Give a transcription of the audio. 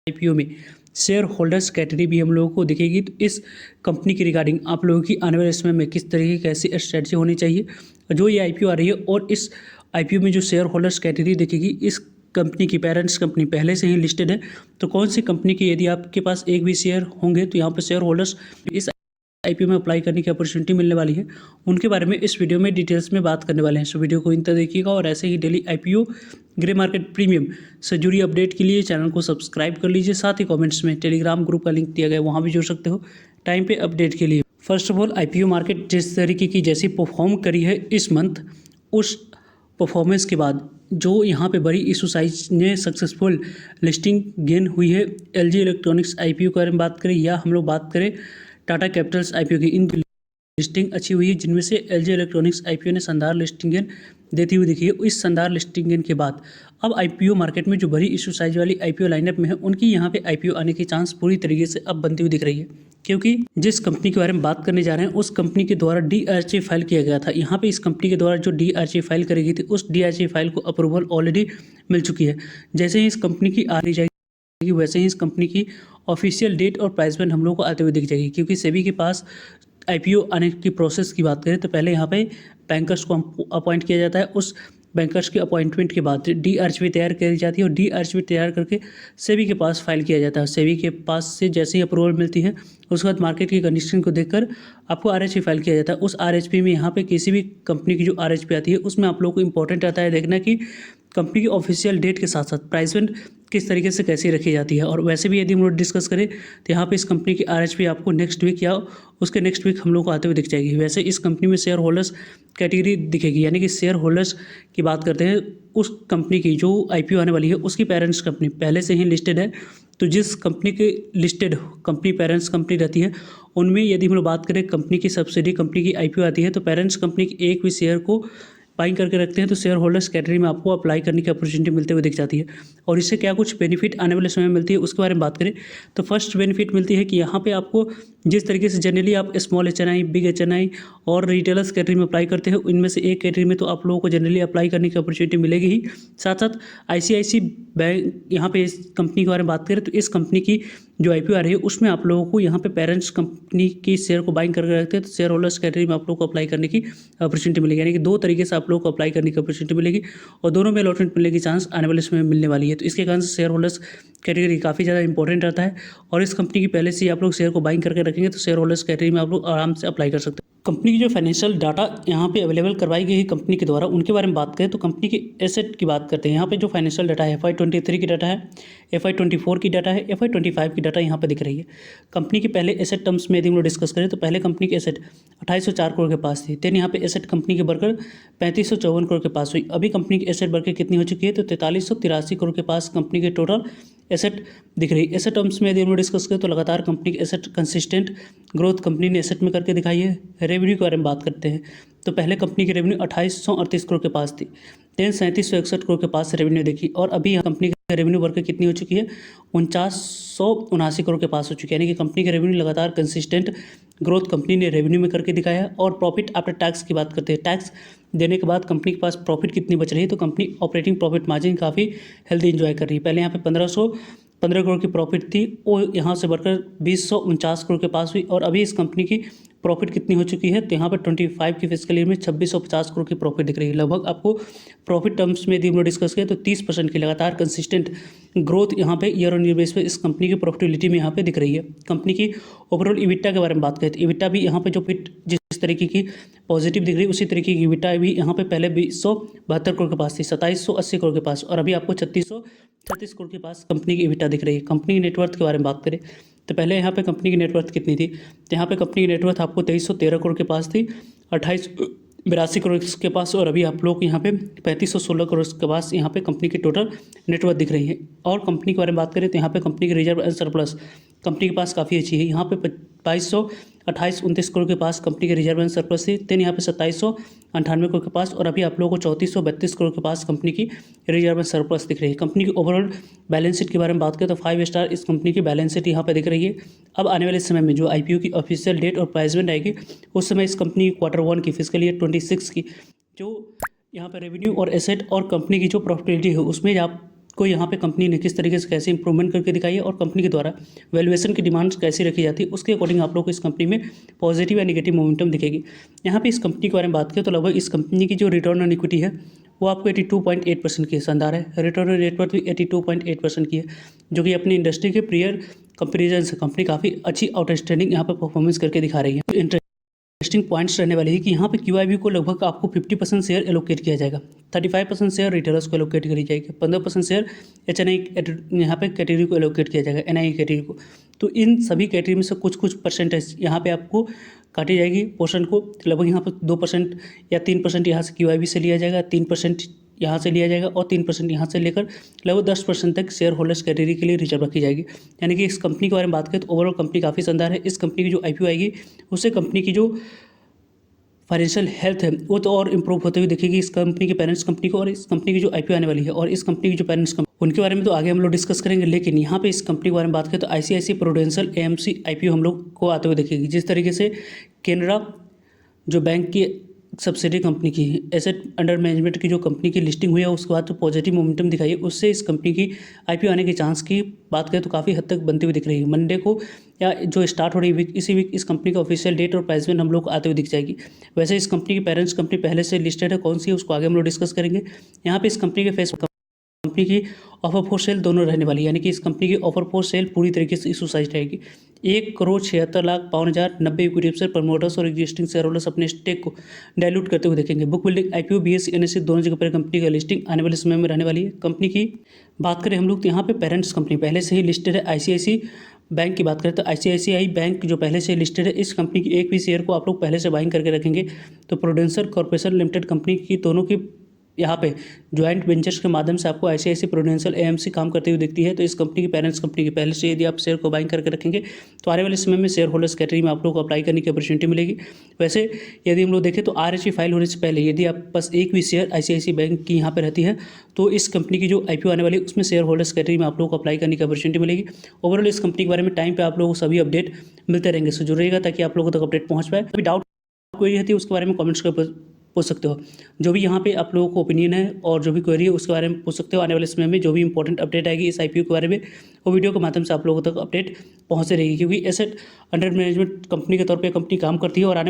IPO में share holders category भी हम लोगों को दिखेगी। तो इस कंपनी की रिगार्डिंग आप लोगों की आने वाले समय में किस तरीके की कैसी स्ट्रेटजी होनी चाहिए, जो ये आईपीओ आ रही है और इस आईपीओ में जो शेयर होल्डर्स कैटेगरी दिखेगी, इस कंपनी की पेरेंट्स कंपनी पहले से ही लिस्टेड है, तो कौन सी कंपनी की यदि आपके पास एक भी शेयर होंगे तो यहाँ पर शेयर होल्डर्स इस आईपीओ में अप्लाई करने की अपॉर्चुनिटी मिलने वाली है, उनके बारे में इस वीडियो में डिटेल्स में बात करने वाले हैं। सो वीडियो को इन तक देखिएगा और ऐसे ही daily IPO grey market premium से जुड़ी अपडेट के लिए चैनल को सब्सक्राइब कर लीजिए। साथ ही कमेंट्स में टेलीग्राम ग्रुप का लिंक दिया गया है, वहाँ भी जुड़ सकते हो टाइम पे अपडेट के लिए। First of all IPO market जिस तरीके की जैसी परफॉर्म करी है इस मंथ, उस परफॉर्मेंस के बाद जो यहाँ पे बड़ी इशू साइज ने सक्सेसफुल लिस्टिंग गेन हुई है, एलजी इलेक्ट्रॉनिक्स आईपीओ के बारे में बात करें या हम लोग बात करें टाटा कैपिटल्स आईपीओ की, इन लिस्टिंग अच्छी हुई है, जिनमें से एलजी इलेक्ट्रॉनिक्स आईपीओ ने शानदार लिस्टिंग गेन देती हुई दिखी है। इस शानदार लिस्टिंग गेन के बाद अब आईपीओ मार्केट में जो बड़ी इशू साइज वाली आईपीओ लाइनअप में है, उनकी यहाँ पे आईपीओ आने की चांस पूरी तरीके से अब बनती हुई दिख रही है, क्योंकि जिस कंपनी के बारे में बात करने जा रहे हैं उस कंपनी के द्वारा डीआरचे फाइल किया गया था। यहाँ पे इस कंपनी के द्वारा जो डीआरचे फाइल करी गई थी, उस डीआरचे फाइल को अप्रूवल ऑलरेडी मिल चुकी है। जैसे ही इस कंपनी की आ रही जाएगी वैसे ही इस कंपनी की ऑफिशियल डेट और प्राइस बैंड हम लोग को आते हुए दिख जाएगी, क्योंकि सेबी के पास आईपीओ आने की प्रोसेस की बात करें तो पहले यहाँ पे बैंकर्स को अपॉइंट किया जाता है। उस बैंकर्स के अपॉइंटमेंट के बाद डीआरचवी तैयार करी जाती है और डीआरचवी तैयार करके सेबी के पास फाइल किया जाता है। सेबी के पास से जैसे ही अप्रूवल मिलती है उसके बाद मार्केट की कंडीशन को देखकर आपको आरएचपी फाइल किया जाता है। उस आरएचपी में यहाँ पे किसी भी कंपनी की जो आरएचपी आती है उसमें आप लोगों को इंपॉर्टेंट आता है देखना कि कंपनी की ऑफिशियल डेट के साथ साथ प्राइस बैंड किस तरीके से कैसी रखी जाती है। और वैसे भी यदि हम लोग डिस्कस करें तो यहाँ पे इस कंपनी की आरएचपी आपको नेक्स्ट वीक या उसके नेक्स्ट वीक हम लोग को आते हुए दिख जाएगी। वैसे इस कंपनी में शेयर होल्डर्स कैटेगरी दिखेगी, यानी कि शेयर होल्डर्स की बात करते हैं उस कंपनी की जो आईपीओ आने वाली है उसकी पेरेंट्स कंपनी पहले से ही लिस्टेड है। तो जिस कंपनी के लिस्टेड कंपनी पेरेंट्स कंपनी रहती है, उनमें यदि हम लोग बात करें कंपनी की सब्सिडी कंपनी की आईपीओ आती है, तो पेरेंट्स कंपनी की एक भी शेयर को बाइंग करके रखते हैं तो शेयर होल्डर्स कैटेगरी में आपको अप्लाई करने की अपॉर्चुनिटी मिलते हुए दिख जाती है। और इससे क्या कुछ बेनिफिट आने वाले समय में मिलती है उसके बारे में बात करें तो फर्स्ट बेनिफिट मिलती है कि यहाँ पे आपको जिस तरीके से जनरली आप स्मॉल एचएनआई, बिग एचएनआई और रिटेलर्स कैटेगरी में अप्लाई करते हैं, इनमें से एक कैटेगरी में तो आप लोगों को जनरली अप्लाई करने की अपॉर्चुनिटी मिलेगी ही। साथ साथ आईसीआईसी बैंक, यहाँ पे इस कंपनी के बारे में बात करें तो इस कंपनी की जो आईपीओ आ रही है उसमें आप लोगों को यहाँ पे पेरेंट्स कंपनी की शेयर को बाइंग करके रखते हैं तो शेयर होल्डर्स कैटेगरी में आप लोगों को अप्लाई करने की अपॉर्चुनिटी मिलेगी, यानी कि दो तरीके से आप लोगों को अप्लाई करने की अपॉर्चुनिटी मिलेगी और दोनों में अलॉटमेंट मिलने की चांस आने वाले समय में मिलने वाली है। तो इसके कारण से शेयर होल्डर्स कैटेगरी काफ़ी ज़्यादा इंपॉर्टेंट रहता है और इस कंपनी की पहले से ही आप लोग शेयर को बाइंग करके रखेंगे तो शेयर होल्डर्स कैटेगरी में आप लोग आराम से अप्लाई कर सकते हैं। कंपनी की जो फाइनेंशियल डाटा यहाँ पे अवेलेबल करवाई गई है कंपनी के द्वारा, उनके बारे में बात करें तो कंपनी के एसेट की बात करते हैं। यहाँ पे जो फाइनेंशियल डाटा है FY23 की डाटा है, FY24 की डाटा है, FY25 की डाटा यहाँ पे दिख रही है। कंपनी के पहले एसेट टर्म्स में यदि हम लोग डिस्कस करें तो पहले कंपनी की एसेट 2804 करोड़ के पास थी, देन यहाँ पे एसेट कंपनी के बढ़कर 3554 करोड़ के पास हुई। अभी कंपनी की एसेट बढ़कर कितनी हो चुकी है तो 4383 करोड़ के पास कंपनी के टोटल एसेट दिख रही है। एसेट टर्म्स में यदि हम डिस्कस करें तो लगातार कंपनी की एसेट कंसिस्टेंट ग्रोथ कंपनी ने एसेट में करके दिखाई है। रेवेन्यू के बारे में बात करते हैं तो पहले कंपनी की रेवेन्यू 2838 करोड़ के पास थी, देन 3761 करोड़ के पास रेवेन्यू देखी और अभी कंपनी की रेवेन्यू बढ़कर कितनी हो चुकी है 4979 करोड़ के पास हो चुकी है, यानी कि कंपनी की रेवेन्यू लगातार कंसिस्टेंट ग्रोथ कंपनी ने रेवेन्यू में करके दिखाया है। और प्रॉफिट आफ्टर टैक्स की बात करते हैं, टैक्स देने के बाद कंपनी के पास प्रॉफिट कितनी बच रही है तो कंपनी ऑपरेटिंग प्रॉफिट मार्जिन काफ़ी हेल्दी इंजॉय कर रही है। पहले यहाँ पे 1515 करोड़ की प्रॉफिट थी, वो यहाँ से बढ़कर 2049 करोड़ के पास हुई और अभी इस कंपनी की प्रॉफिट कितनी हो चुकी है तो यहाँ पर 25 की फिस्कल ईयर में 2650 करोड़ की प्रॉफिट दिख रही है। लगभग आपको प्रॉफिट टर्म्स में यदि हम लोग डिस्कस करें तो 30% की लगातार कंसिस्टेंट ग्रोथ यहाँ पे ईयर ऑन ईयर बेस पे इस कंपनी की प्रॉफिटेबिलिटी में यहाँ पे दिख रही है। कंपनी की ओवरऑल इबिटा के बारे में बात करें तो इबिटा भी यहाँ पे जो फिट जिस तरीके की पॉजिटिव दिख रही है उसी तरीके की इबिटा भी यहाँ पे पहले 272 करोड़ के पास थी, 2780 करोड़ के पास और अभी आपको 3636 करोड़ के पास कंपनी की इबिटा दिख रही है। कंपनी की नेटवर्थ के बारे में बात करें तो पहले यहाँ पे कंपनी की नेटवर्थ कितनी थी तो यहाँ पे कंपनी की नेटवर्थ आपको 2313 करोड़ के पास थी, 2882 करोड़ के पास और अभी आप लोग यहाँ पे 3516 करोड़ के पास यहाँ पे कंपनी की टोटल नेटवर्थ दिख रही है। और कंपनी के बारे में बात करें तो यहाँ पे कंपनी की रिजर्व एंड सरप्लस कंपनी के पास काफ़ी अच्छी है। यहाँ पे 2229 करोड़ के पास कंपनी के रिजर्व एंड सरप्लस थी, देन यहाँ पे 2798 करोड़ के पास और अभी आप लोगों को 3432 करोड़ के पास कंपनी की रिजर्व एंड सरप्लस दिख रही है। कंपनी की ओवरऑल बैलेंस शीट के बारे में बात करें तो 5 स्टार इस कंपनी की बैलेंस शीट यहाँ पे दिख रही है। अब आने वाले समय में जो आईपीओ की ऑफिशियल डेट और प्राइस बैंड आएगी उस समय इस कंपनी की Q1 की फिस्कल ईयर 26 की जो यहाँ पर रेवेन्यू और एसेट और कंपनी की जो प्रॉफिटेबिलिटी है उसमें आप को यहाँ पे कंपनी ने किस तरीके से कैसे इंप्रूवमेंट करके दिखाई है और कंपनी के द्वारा वैल्यूएशन की डिमांड्स कैसी रखी जाती है, उसके अकॉर्डिंग आप लोग को इस कंपनी में पॉजिटिव या नेगेटिव मोमेंटम दिखेगी। यहाँ पे इस कंपनी के बारे में बात करें तो लगभग इस कंपनी की जो रिटर्न ऑन इक्विटी है वो आपको 82.8% की शानदार है। रिटर्न ऑन नेट वर्थ भी 82.8% की है, जो कि अपनी इंडस्ट्री के प्रियर कंपेरिजन से कंपनी काफ़ी अच्छी आउटस्टैंडिंग यहाँ पर परफॉर्मेंस करके दिखा रही है। इंटरेस्टिंग पॉइंट्स रहने वाले हैं कि यहाँ पे QIB को लगभग आपको 50% शेयर एलोकेट किया जाएगा, 35% शेयर रिटेलर्स को एलोकेट करी जाएगी, 15% शेयर HNI यहाँ पे कैटेगरी को एलोकेट किया जाएगा, NI कैटेगरी को। तो इन सभी कैटेगरी में से कुछ कुछ परसेंटेज यहाँ पे आपको काटी जाएगी पोर्शन को। लगभग यहाँ पर 2% या 3% यहाँ से QIB से लिया जाएगा, 3% यहाँ से लिया जाएगा और 3% यहाँ से लेकर लगभग 10% तक शेयर होल्डर्स कैटेगरी के लिए रिजर्व रखी जाएगी। यानी कि इस कंपनी के बारे में बात करें तो ओवरऑल कंपनी काफ़ी शानदार है। इस कंपनी की जो IPO आएगी उससे कंपनी की जो फाइनेंशियल हेल्थ है वो तो और इम्प्रूव होते हुए दिखेगी इस कंपनी के पेरेंट्स कंपनी को। और इस कंपनी की जो IPO आने वाली है और इस कंपनी की जो पेरेंट्स कंपनी, उनके बारे में तो आगे हम लोग डिस्कस करेंगे, लेकिन यहाँ पे इस कंपनी के बारे में बात करें तो ICICI प्रूडेंशियल AMC IPO हम लोग को आते हुए दिखेगी। जिस तरीके से केनरा जो बैंक की सब्सिडी कंपनी की एसेट अंडर मैनेजमेंट की जो कंपनी की लिस्टिंग हुई है उसके बाद तो पॉजिटिव मोमेंटम दिखाई है, उससे इस कंपनी की IPO आने के चांस की बात करें तो काफ़ी हद तक बनती हुई दिख रही है। मंडे को या जो स्टार्ट हो रही वीक, इसी वीक इस कंपनी का ऑफिशियल डेट और प्राइसमेंट हम लोग को आते हुए दिख जाएगी। वैसे इस कंपनी की पेरेंट्स कंपनी पहले से लिस्टेड है, कौन सी है उसको आगे हम लोग डिस्कस करेंगे। यहाँ पे इस कंपनी के फेस कंपनी की ऑफर फॉर सेल दोनों रहने वाली है, यानी कि इस कंपनी की ऑफर फॉर सेल पूरी तरीके से एक्सरसाइज रहेगी। 1,76,52,090 इक्विटी शेयर प्रमोटर्स और एग्जिस्टिंग शेयर होल्डर्स अपने स्टेक को डायलूट करते हुए देखेंगे। Book building IPO BSE NSE दोनों जगह पर कंपनी का लिस्टिंग आने वाले समय में रहने वाली है। कंपनी की बात करें हम लोग तो यहाँ पे पेरेंट्स कंपनी पहले से ही लिस्टेड है। ICICI बैंक की बात करें तो ICICI बैंक जो पहले से लिस्टेड है, इस कंपनी की एक भी शेयर को आप लोग पहले से बाइंग करके रखेंगे तो प्रूडेंशियल कॉर्पोरेशन लिमिटेड कंपनी की दोनों की यहाँ पे ज्वाइंट वेंचर्स के माध्यम से आपको ICICI प्रूडेंशियल AMC काम करती हुई दिखती है। तो इस कंपनी की पेरेंट्स कंपनी की पहले से यदि आप शेयर को बाइंग करके रखेंगे तो आने वाले समय में शेयर होल्डर्स कैटेगरी में आप लोग को अप्लाई करने की अपॉर्चुनिटी मिलेगी। वैसे यदि हम लोग देखें तो RHE फाइल होने से पहले यदि आप पास एक भी शेयर ICICI बैंक की यहाँ पर रहती है तो इस कंपनी की जो IPO आने वाली है उसमें शेयर होल्डर्स कैटेगरी में आप लोग को अप्लाई करने की अपॉर्चुनिटी मिलेगी। ओवरऑल इस कंपनी के बारे में टाइम पर आप लोगों को सभी अपडेट मिलते रहेंगे, सो जुड़ रहेगा ताकि आप लोगों तक अपडेट पहुँच पाए। अभी डाउट कोई रहती है उसके बारे में कॉमेंट्स कर पूछ सकते हो। जो भी यहाँ पे आप लोगों को ओपिनियन है और जो भी क्वेरी है उसके बारे में पूछ सकते हो। आने वाले समय में जो भी इंपॉर्टेंट अपडेट आएगी इस IPO के बारे में वो वीडियो के माध्यम से आप लोगों तक अपडेट पहुँचते रहेगी, क्योंकि एसेट अंडर मैनेजमेंट कंपनी के तौर पे कंपनी काम करती है और आने